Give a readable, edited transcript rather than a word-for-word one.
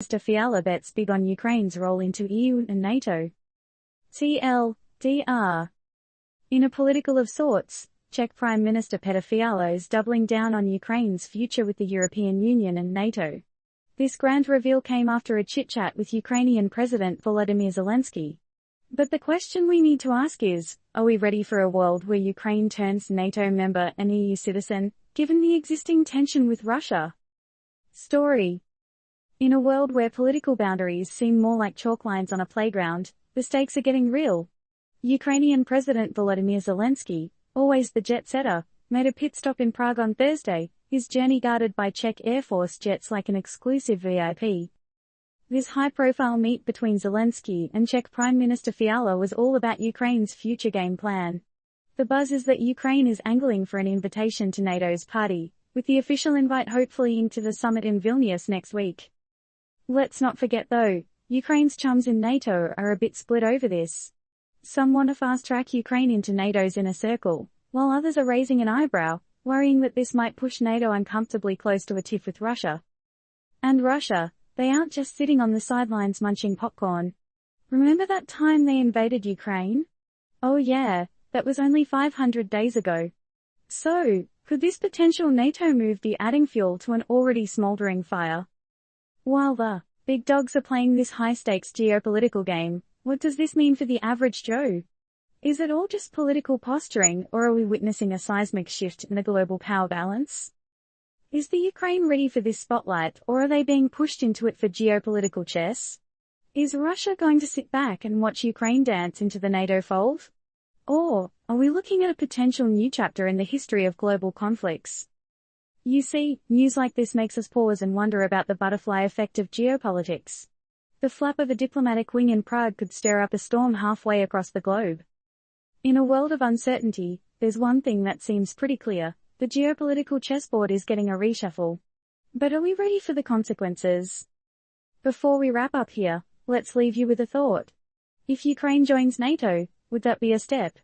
Minister Fiala bets big on Ukraine's role into EU and NATO. TLDR. In a political of sorts, Czech Prime Minister Petr Fiala is doubling down on Ukraine's future with the European Union and NATO. This grand reveal came after a chit-chat with Ukrainian President Volodymyr Zelensky. But the question we need to ask is, are we ready for a world where Ukraine turns NATO member and EU citizen, given the existing tension with Russia? Story. In a world where political boundaries seem more like chalk lines on a playground, the stakes are getting real. Ukrainian President Volodymyr Zelensky, always the jet-setter, made a pit stop in Prague on Thursday, his journey guarded by Czech Air Force jets like an exclusive VIP. This high-profile meet between Zelensky and Czech Prime Minister Fiala was all about Ukraine's future game plan. The buzz is that Ukraine is angling for an invitation to NATO's party, with the official invite hopefully into the summit in Vilnius next week. Let's not forget though, Ukraine's chums in NATO are a bit split over this. Some want to fast-track Ukraine into NATO's inner circle, while others are raising an eyebrow, worrying that this might push NATO uncomfortably close to a tiff with Russia. And Russia, they aren't just sitting on the sidelines munching popcorn. Remember that time they invaded Ukraine? Oh yeah, that was only 500 days ago. So, could this potential NATO move be adding fuel to an already smoldering fire? While the big dogs are playing this high-stakes geopolitical game, what does this mean for the average Joe? Is it all just political posturing, or are we witnessing a seismic shift in the global power balance? Is the Ukraine ready for this spotlight, or are they being pushed into it for geopolitical chess? Is Russia going to sit back and watch Ukraine dance into the NATO fold? Or, are we looking at a potential new chapter in the history of global conflicts? You see, news like this makes us pause and wonder about the butterfly effect of geopolitics. The flap of a diplomatic wing in Prague could stir up a storm halfway across the globe. In a world of uncertainty, there's one thing that seems pretty clear: the geopolitical chessboard is getting a reshuffle. But are we ready for the consequences? Before we wrap up here, let's leave you with a thought. If Ukraine joins NATO, would that be a step